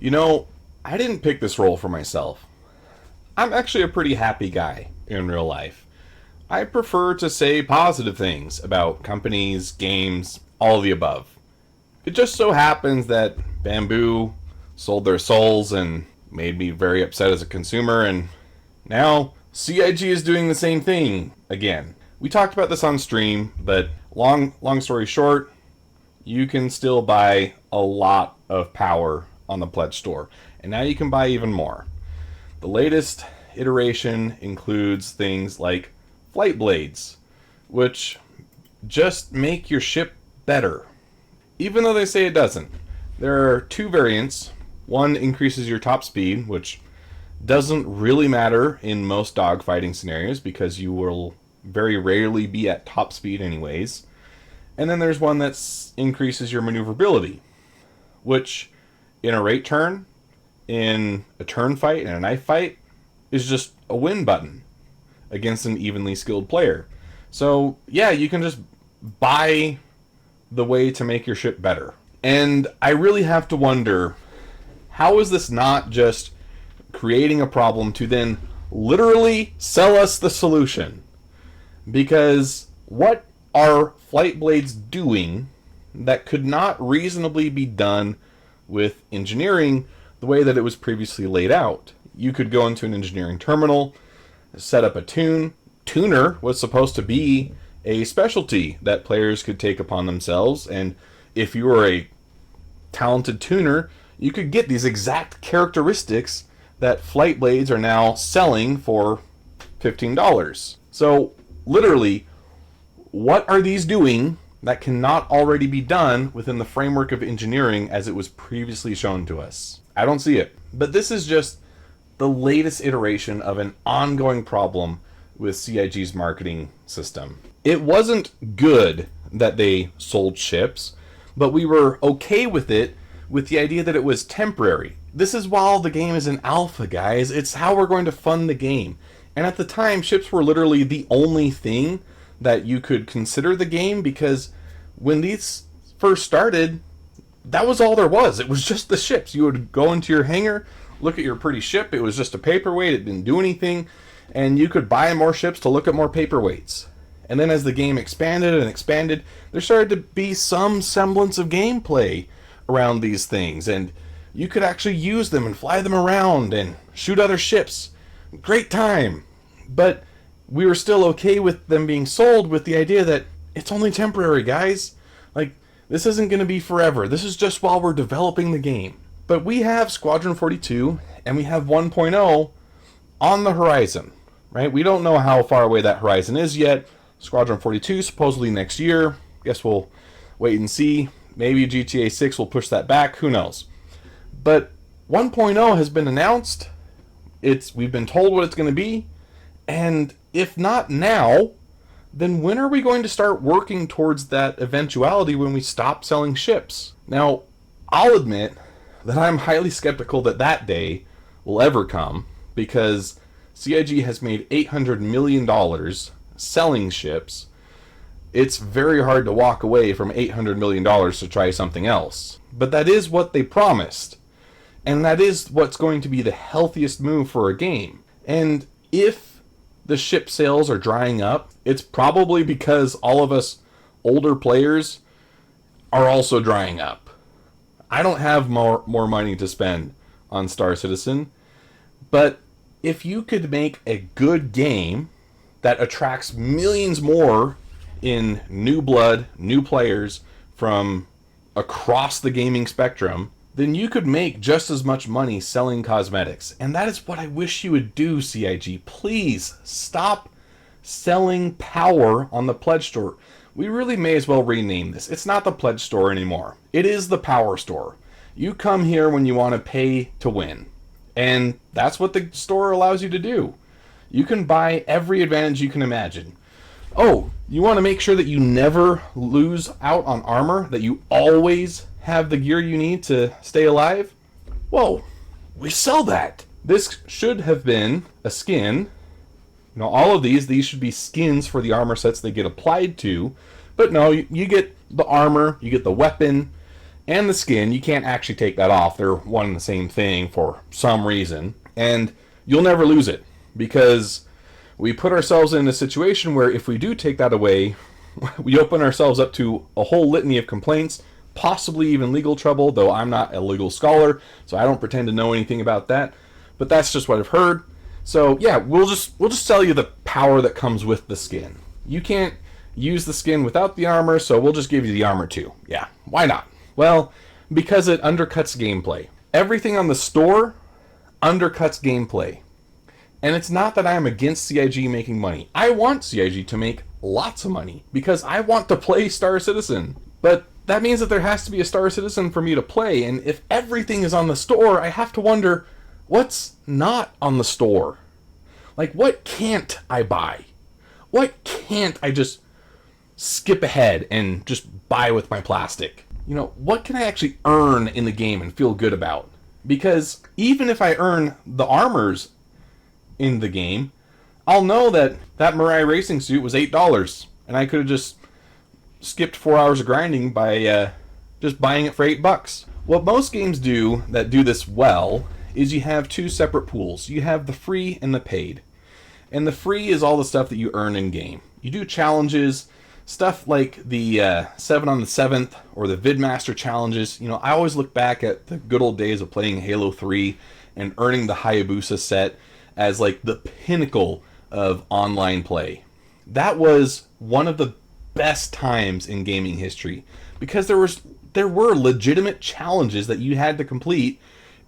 You know, I didn't pick this role for myself. I'm actually a pretty happy guy in real life. I prefer to say positive things about companies, games, all of the above. It just so happens that Bamboo sold their souls and made me very upset as a consumer, and now CIG is doing the same thing again. We talked about this on stream, but long story short, you can still buy a lot of power on the Pledge Store, and now you can buy even more. The latest iteration includes things like flight blades, which just make your ship better, even though they say it doesn't. There are two variants. One increases your top speed, which doesn't really matter in most dogfighting scenarios because you will very rarely be at top speed anyways. And then there's one that increases your maneuverability, which in a rate turn, in a turn fight, and a knife fight, is just a win button against an evenly skilled player. So yeah, you can just buy the way to make your ship better. And I really have to wonder, how is this not just creating a problem to then literally sell us the solution? Because what are flight blades doing that could not reasonably be done with engineering the way that it was previously laid out? You could go into an engineering terminal, set up a tune. Tuner was supposed to be a specialty that players could take upon themselves, and if you were a talented tuner, you could get these exact characteristics that flight blades are now selling for $15. So literally, what are these doing that cannot already be done within the framework of engineering as it was previously shown to us? I don't see it. But this is just the latest iteration of an ongoing problem with CIG's marketing system. It wasn't good that they sold ships, but we were okay with it with the idea that it was temporary. This is while the game is in alpha, guys. It's how we're going to fund the game. And at the time, ships were literally the only thing that you could consider the game, because when these first started, that was all there was. It was just the ships. You would go into your hangar, look at your pretty ship. It was just a paperweight. It didn't do anything. And you could buy more ships to look at more paperweights. And then as the game expanded and expanded, there started to be some semblance of gameplay around these things. And you could actually use them and fly them around and shoot other ships. Great time. But we were still okay with them being sold with the idea that it's only temporary, guys. Like, this isn't going to be forever. This is just while we're developing the game. But we have Squadron 42 and we have 1.0 on the horizon, right? We don't know how far away that horizon is yet. Squadron 42 supposedly next year. Guess we'll wait and see. Maybe GTA 6 will push that back. Who knows? But 1.0 has been announced. We've been told what it's going to be. And if not now, then when are we going to start working towards that eventuality when we stop selling ships? Now, I'll admit that I'm highly skeptical that that day will ever come, because CIG has made $800 million selling ships. It's very hard to walk away from $800 million to try something else. But that is what they promised. And that is what's going to be the healthiest move for a game. And if the ship sales are drying up, it's probably because all of us older players are also drying up. I don't have more money to spend on Star Citizen, but if you could make a good game that attracts millions more in new blood, new players from across the gaming spectrum, then you could make just as much money selling cosmetics. And that is what I wish you would do, CIG. Please stop selling power on the Pledge Store. We really may as well rename this. It's not the Pledge Store anymore. It is the Power Store. You come here when you want to pay to win. And that's what the store allows you to do. You can buy every advantage you can imagine. Oh, you want to make sure that you never lose out on armor, that you always have the gear you need to stay alive? Well, we sell that. This should have been a skin. You know, all of these should be skins for the armor sets they get applied to. But no, you get the armor, you get the weapon, and the skin. You can't actually take that off. They're one and the same thing for some reason. And you'll never lose it, because we put ourselves in a situation where if we do take that away, we open ourselves up to a whole litany of complaints, possibly even legal trouble, though I'm not a legal scholar, so I don't pretend to know anything about that. But that's just what I've heard. So yeah, we'll just sell you the power that comes with the skin. You can't use the skin without the armor, so we'll just give you the armor too. Yeah, why not? Well, because it undercuts gameplay. Everything on the store undercuts gameplay. And it's not that I am against CIG making money. I want CIG to make lots of money because I want to play Star Citizen. But that means that there has to be a Star Citizen for me to play, and if everything is on the store, I have to wonder, what's not on the store? Like, what can't I buy? What can't I just skip ahead and just buy with my plastic? You know, what can I actually earn in the game and feel good about? Because even if I earn the armors in the game, I'll know that that Mirai racing suit was $8, and I could have just skipped 4 hours of grinding by just buying it for $8. What most games do that do this well is you have two separate pools. You have the free and the paid. And the free is all the stuff that you earn in game. You do challenges, stuff like the 7 on the 7th or the Vidmaster challenges. You know, I always look back at the good old days of playing Halo 3 and earning the Hayabusa set as like the pinnacle of online play. That was one of the best times in gaming history because there were legitimate challenges that you had to complete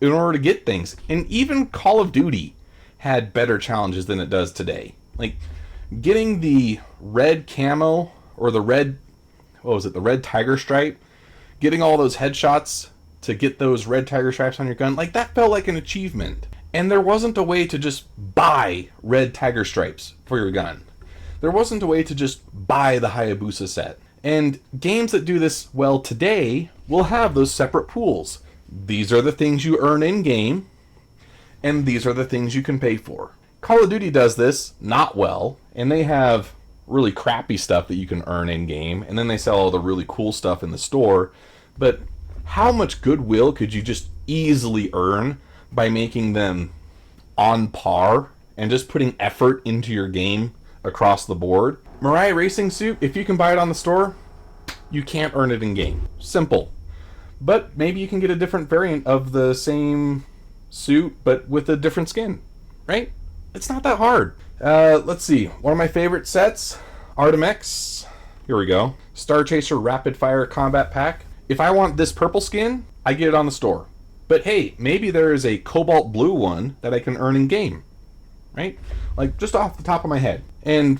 in order to get things. And even Call of Duty had better challenges than it does today. Like getting the red camo or the red, the red tiger stripe, getting all those headshots to get those red tiger stripes on your gun, like that felt like an achievement. And there wasn't a way to just buy red tiger stripes for your gun. There wasn't a way to just buy the Hayabusa set. And games that do this well today will have those separate pools. These are the things you earn in-game, and these are the things you can pay for. Call of Duty does this not well, and they have really crappy stuff that you can earn in-game, and then they sell all the really cool stuff in the store. But how much goodwill could you just easily earn by making them on par and just putting effort into your game across the board? Mirai Racing Suit, if you can buy it on the store, you can't earn it in-game. Simple. But maybe you can get a different variant of the same suit, but with a different skin, right? It's not that hard. Let's see. One of my favorite sets, Artemex. Here we go. Star Chaser Rapid Fire Combat Pack. If I want this purple skin, I get it on the store. But hey, maybe there is a cobalt blue one that I can earn in game, right? Like just off the top of my head. And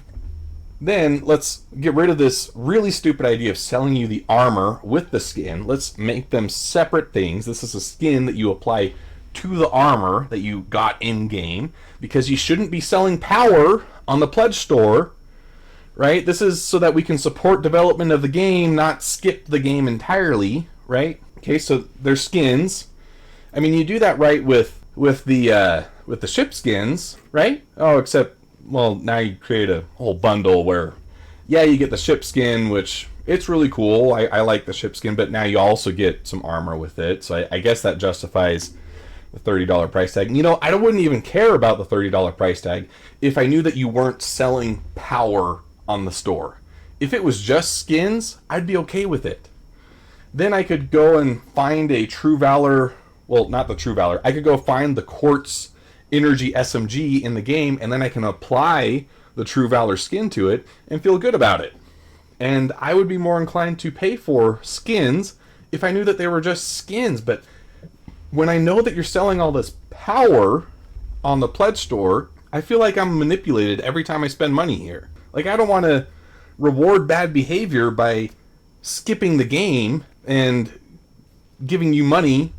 then let's get rid of this really stupid idea of selling you the armor with the skin. Let's make them separate things. This is a skin that you apply to the armor that you got in game, because you shouldn't be selling power on the pledge store, right? This is so that we can support development of the game, not skip the game entirely, right? Okay, so they're skins. I mean, you do that right with the ship skins, right? Oh, except, well, now you create a whole bundle where, yeah, you get the ship skin, which it's really cool. I like the ship skin, but now you also get some armor with it. So I guess that justifies the $30 price tag. You know, I wouldn't even care about the $30 price tag if I knew that you weren't selling power on the store. If it was just skins, I'd be okay with it. Then I could go and find a True Valor, well, not the True Valor. I could go find the Quartz Energy SMG in the game, and then I can apply the True Valor skin to it and feel good about it. And I would be more inclined to pay for skins if I knew that they were just skins. But when I know that you're selling all this power on the pledge store, I feel like I'm manipulated every time I spend money here. Like, I don't want to reward bad behavior by skipping the game and giving you money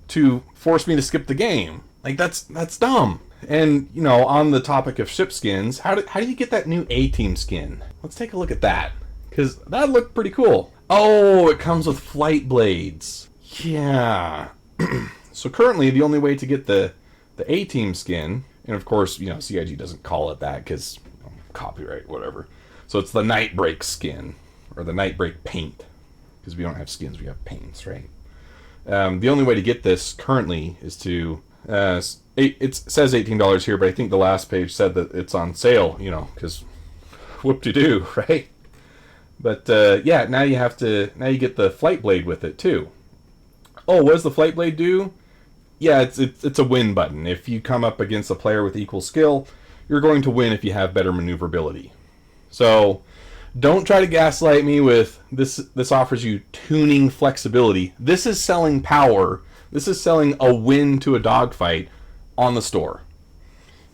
to force me to skip the game. Like, that's dumb. And, you know, on the topic of ship skins, how do you get that new A-Team skin? Let's take a look at that, because that looked pretty cool. Oh, it comes with flight blades. Yeah. So currently, the only way to get the A-Team skin, and of course, you know, CIG doesn't call it that because, you know, copyright, whatever. So it's the Nightbreak skin, or the Nightbreak paint, because we don't have skins, we have paints, right? The only way to get this currently is to it says $18 here, but I think the last page said that it's on sale, because whoop-de-doo, right? But yeah, now you get the flight blade with it too. Oh, what does the flight blade do? Yeah, it's a win button. If you come up against a player with equal skill, you're going to win if you have better maneuverability. So don't try to gaslight me with this offers you tuning flexibility. This is selling power. This is selling a win to a dogfight on the store.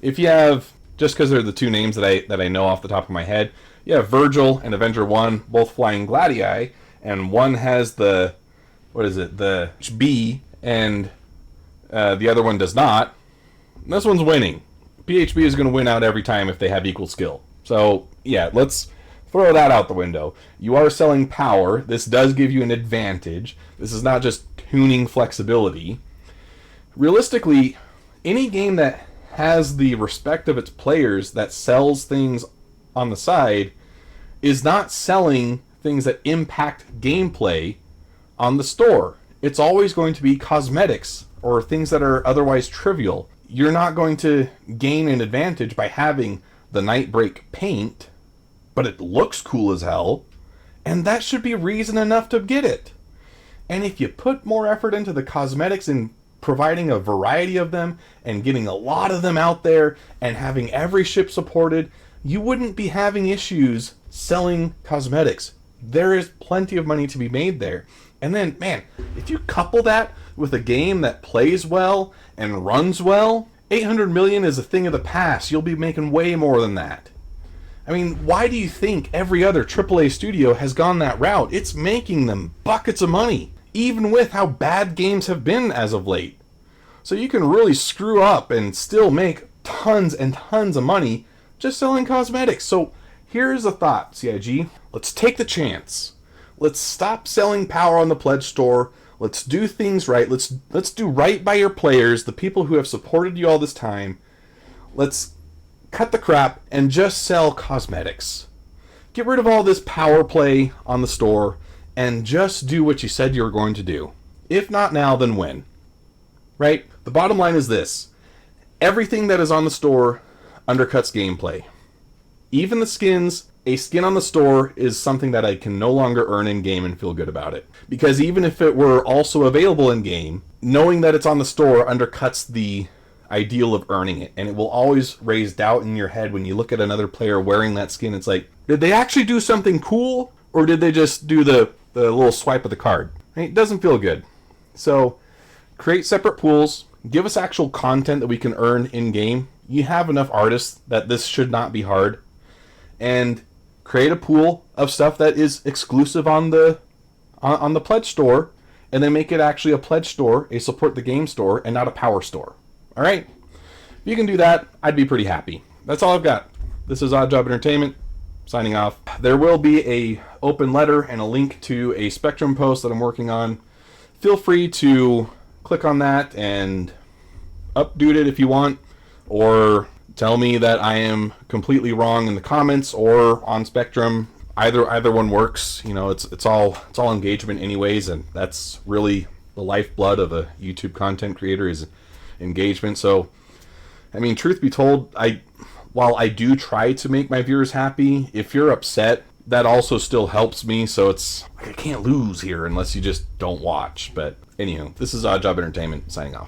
If you have, just because they're the two names that I know off the top of my head, you have Virgil and Avenger 1, both flying Gladii, and one has the B, and the other one does not. This one's winning. PHB is going to win out every time if they have equal skill. So, yeah, let's throw that out the window. You are selling power. This does give you an advantage. This is not just tuning flexibility. Realistically, any game that has the respect of its players, that sells things on the side, is not selling things that impact gameplay on the store. It's always going to be cosmetics or things that are otherwise trivial. You're not going to gain an advantage by having the Nightbreak paint, but it looks cool as hell, and that should be reason enough to get it. And if you put more effort into the cosmetics and providing a variety of them and getting a lot of them out there and having every ship supported, you wouldn't be having issues selling cosmetics. There is plenty of money to be made there. And then, man, if you couple that with a game that plays well and runs well, 800 million is a thing of the past. You'll be making way more than that. I mean, why do you think every other AAA studio has gone that route? It's making them buckets of money, even with how bad games have been as of late. So you can really screw up and still make tons and tons of money just selling cosmetics. So here's a thought, CIG. Let's take the chance. Let's stop selling power on the pledge store. Let's do things right. Let's do right by your players, the people who have supported you all this time. Let's cut the crap and just sell cosmetics. Get rid of all this power play on the store and just do what you said you were going to do. If not now, then when? Right? The bottom line is this. Everything that is on the store undercuts gameplay. Even the skins, a skin on the store is something that I can no longer earn in-game and feel good about it. Because even if it were also available in-game, knowing that it's on the store undercuts the ideal of earning it. And it will always raise doubt in your head when you look at another player wearing that skin. It's like, did they actually do something cool? Or did they just do the little swipe of the card? It doesn't feel good. So, create separate pools. Give us actual content that we can earn in-game. You have enough artists that this should not be hard. And create a pool of stuff that is exclusive on the pledge store, and then make it actually a pledge store, a support the game store, and not a power store. All right? If you can do that, I'd be pretty happy. That's all I've got. This is Odd Job Entertainment, signing off. There will be a open letter and a link to a Spectrum post that I'm working on. Feel free to click on that and update it if you want, or tell me that I am completely wrong in the comments or on Spectrum. Either one works. It's all engagement anyways, and that's really the lifeblood of a YouTube content creator is engagement. So, I mean, truth be told, while I do try to make my viewers happy, if you're upset, that also still helps me. So it's like I can't lose here unless you just don't watch. But anywho, this is Odd Job Entertainment signing off.